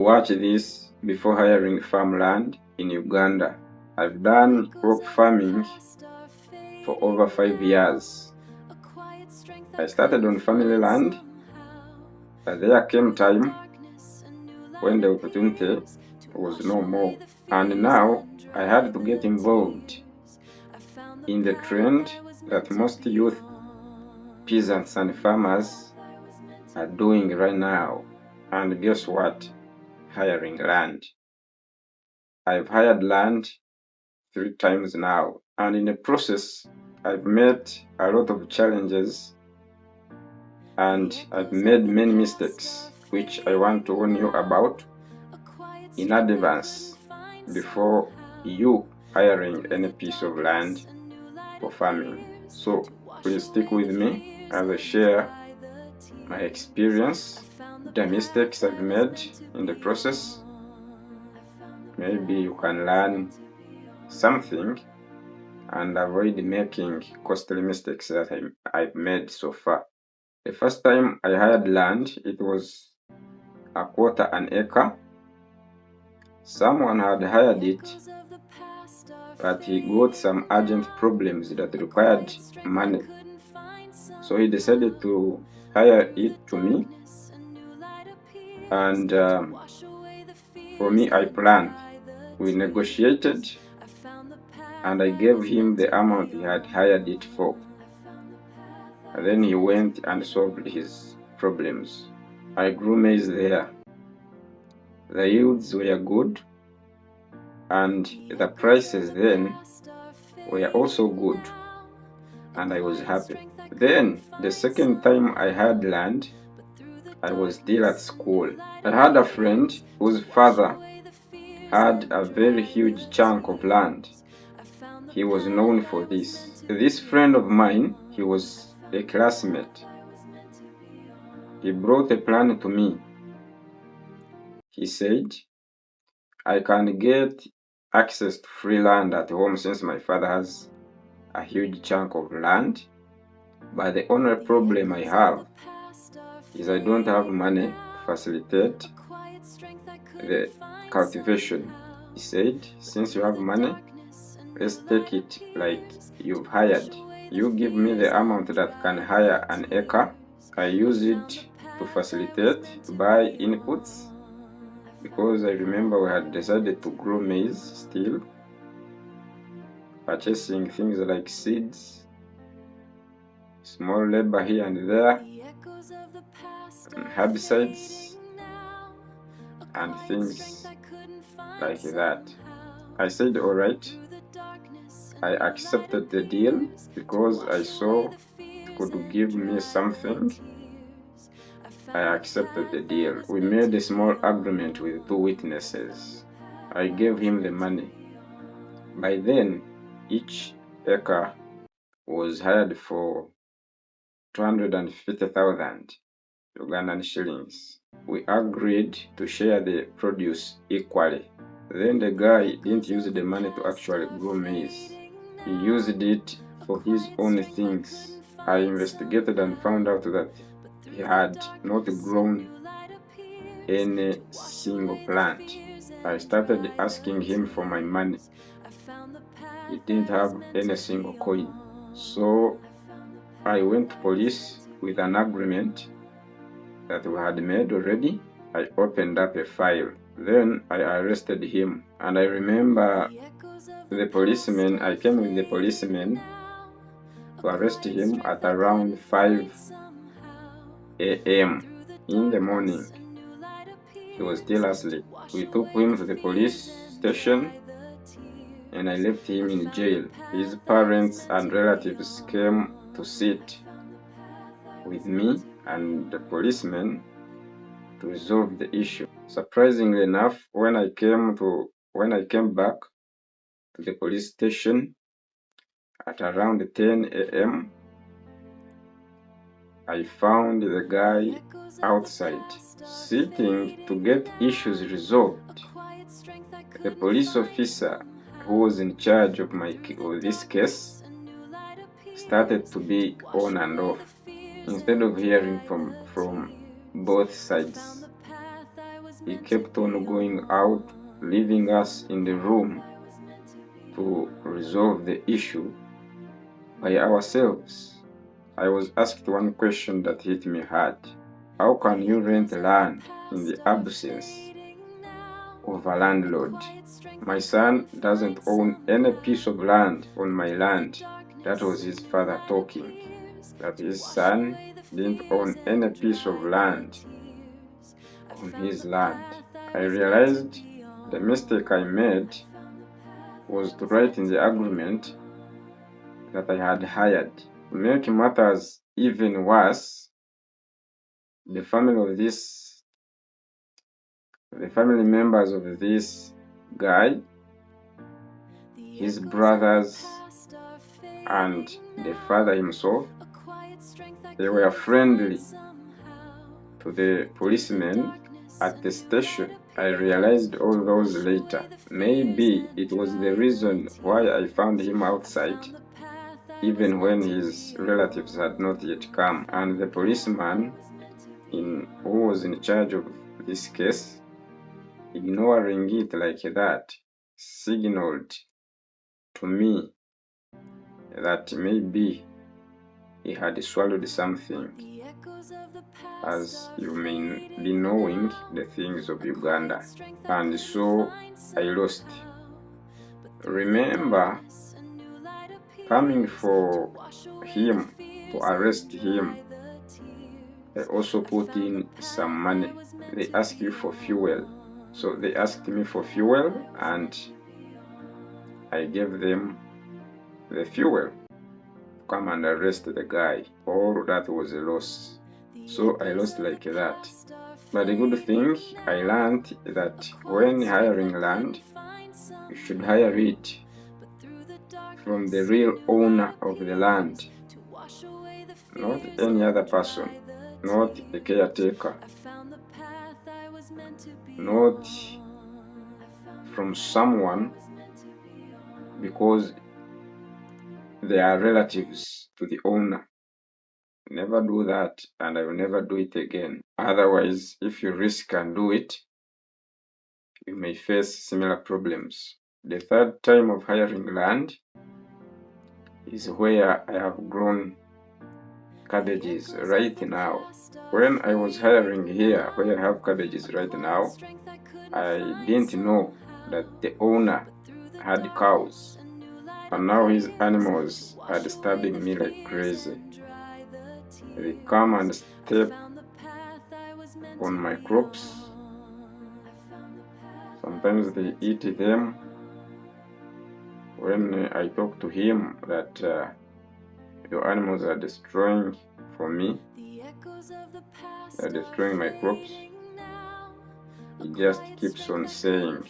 Watch this before hiring farmland in Uganda. I've done crop farming for over 5 years. I started on family land, but there came time when the opportunity was no more. And now I had to get involved in the trend that most youth, peasants and farmers are doing right now. And guess what? Hiring land. I've hired land 3 times now, and in the process I've met a lot of challenges and I've made many mistakes which I want to warn you about in advance before you hiring any piece of land for farming. So please stick with me as I share my experience, the mistakes I've made in the process. Maybe you can learn something and avoid making costly mistakes that I've made so far. The first time I hired land, it was a quarter an acre. Someone had hired it, but he got some urgent problems that required money. So he decided to hire it to me, and for me, I planned. We negotiated, and I gave him the amount he had hired it for. And then he went and solved his problems. I grew maize there. The yields were good, and the prices then were also good, and I was happy. Then the second time I had land, I was still at school. I had a friend whose father had a very huge chunk of land. He was known for this. This friend of mine, he was a classmate. He brought a plan to me. He said, I can get access to free land at home since my father has a huge chunk of land, but the only problem I have is I don't have money to facilitate the cultivation. He said, since you have money, let's take it like you've hired. You give me the amount that can hire an acre. I use it to facilitate, to buy inputs, because I remember we had decided to grow maize still, purchasing things like seeds, small labor here and there, and herbicides, and things like that. I said, all right. I accepted the deal because I saw it could give me something. I accepted the deal. We made a small agreement with 2 witnesses. I gave him the money. By then, each acre was hired for 250,000 Ugandan shillings. We agreed to share the produce equally. Then the guy didn't use the money to actually grow maize. He used it for his own things. I investigated and found out that he had not grown any single plant. I started asking him for my money. He didn't have any single coin. So I went to police with an agreement that we had made already. I opened up a file. Then I arrested him. And I remember the policeman, I came with the policeman to arrest him at around 5 a.m. in the morning. He was still asleep. We took him to the police station and I left him in jail. His parents and relatives came to sit with me and the policeman to resolve the issue. Surprisingly enough, when I came back to the police station at around 10 a.m., I found the guy outside, sitting to get issues resolved. The police officer who was in charge of this case started to be on and off instead of hearing from both sides. he kept on going out, leaving us in the room to resolve the issue by ourselves. I was asked one question that hit me hard. How can you rent land in the absence of a landlord? My son doesn't own any piece of land on my land. That was his father talking, that his son didn't own any piece of land on his land. I realized the mistake I made was to write in the agreement that I had hired. To make matters even worse, the family members of this guy, his brothers, and the father himself, they were friendly to the policemen at the station. I realized all those later. Maybe it was the reason why I found him outside, even when his relatives had not yet come. And the policeman who was in charge of this case, ignoring it like that, signaled to me that maybe he had swallowed something, as you may be knowing the things of Uganda. And so I lost. Remember, coming for him, to arrest him, they also put in some money. They ask you for fuel. So they asked me for fuel and I gave them the fuel to come and arrest the guy. All that was a loss. So I lost like that. But the good thing, I learned that when hiring land, you should hire it from the real owner of the land, not any other person, not a caretaker, not from someone because they are relatives to the owner. Never do that, and I will never do it again. Otherwise, if you risk and do it, you may face similar problems. The third time of hiring land is where I have grown cabbages right now. When I was hiring here, where I have cabbages right now, I didn't know that the owner had cows, and now his animals are disturbing me like crazy. They come and step on my crops. Sometimes they eat them. When I talk to him that your animals are destroying for me, they're destroying my crops, he just keeps on saying,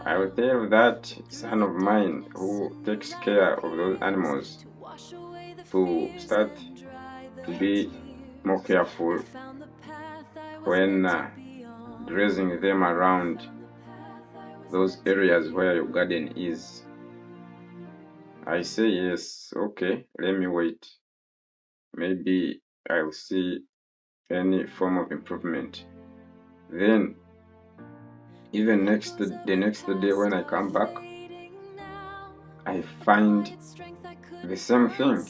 I will tell that son of mine who takes care of those animals to start to be more careful when grazing them around those areas where your garden is. I say yes, okay, let me wait. Maybe I'll see any form of improvement. Then even the next day when I come back, I find the same thing.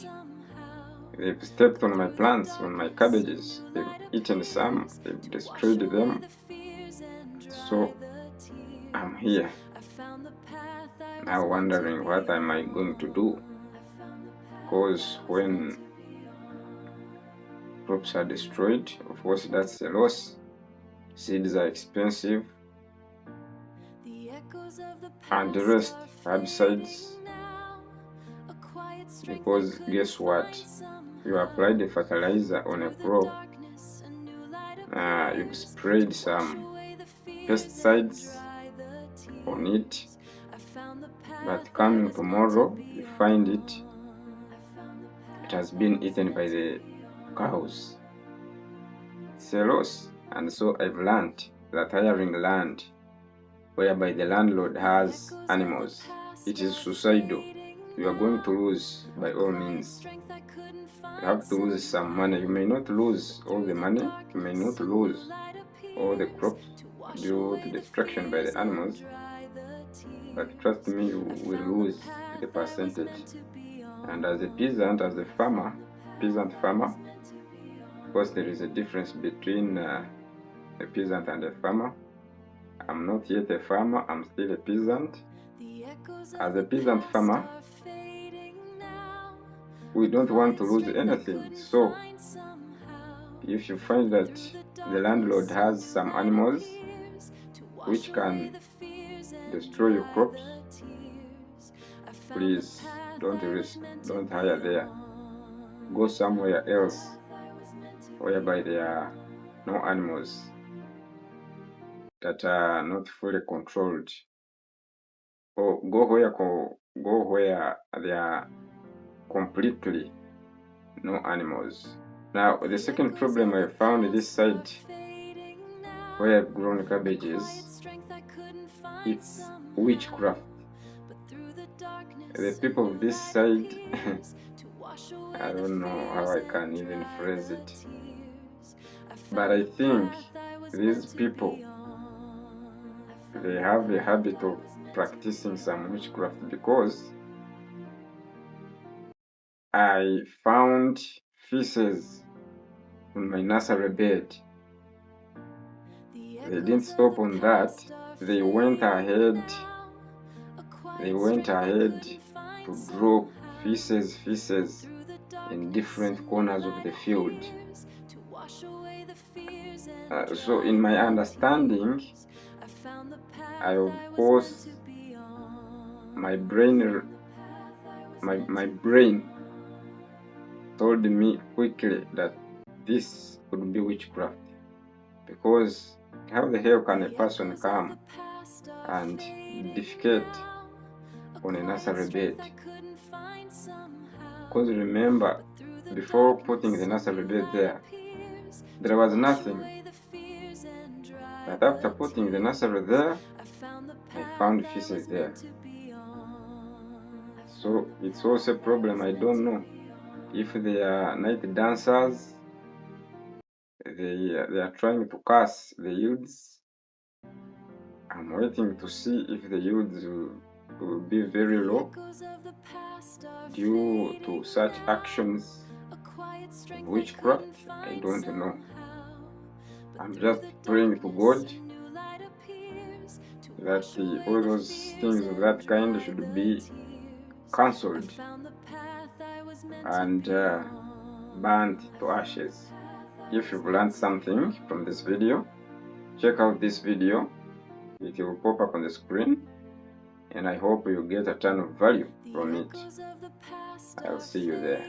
They've stepped on my plants, on my cabbages. They've eaten some, they've destroyed them. So I'm here now wondering what am I going to do, because when crops are destroyed, of course that's a loss. Seeds are expensive, and the rest, herbicides, because guess what, you applied the fertilizer on a crop, you've sprayed some pesticides on it, but coming tomorrow you find it has been eaten by the cows. It's a loss. And so I've learned that hiring land whereby the landlord has animals, it is suicidal. You are going to lose by all means. You have to lose some money. You may not lose all the money, you may not lose all the crops due to destruction by the animals, but trust me, you will lose the percentage. And as a peasant, as a peasant farmer, of course there is a difference between a peasant and a farmer. I'm not yet a farmer, I'm still a peasant. As a peasant farmer, we don't want to lose anything. So if you find that the landlord has some animals which can destroy your crops, please don't risk, don't hire there. Go somewhere else whereby there are no animals that are not fully controlled, or go where there are completely no animals. Now the second problem I found this side where I've grown cabbages, it's witchcraft. The people of this side I don't know how I can even phrase it, but I think these people, they have a habit of practicing some witchcraft, because I found feces on my nursery bed. They didn't stop on that. They went ahead to drop feces in different corners of the field. So in my understanding, of course, my brain told me quickly that this could be witchcraft, because how the hell can a person come and defecate on a nursery bed? Because remember, before putting the nursery bed there was nothing, but after putting the nursery there, I found feces there. So it's also a problem. I don't know if they are night dancers, they are trying to curse the youths. I'm waiting to see if the youths will be very low due to such actions of witchcraft. I don't know. I'm just praying to God that all those things of that kind should be cancelled and burned to ashes. If you've learned something from this video, check out this video. It will pop up on the screen, and I hope you get a ton of value from it. I'll see you there.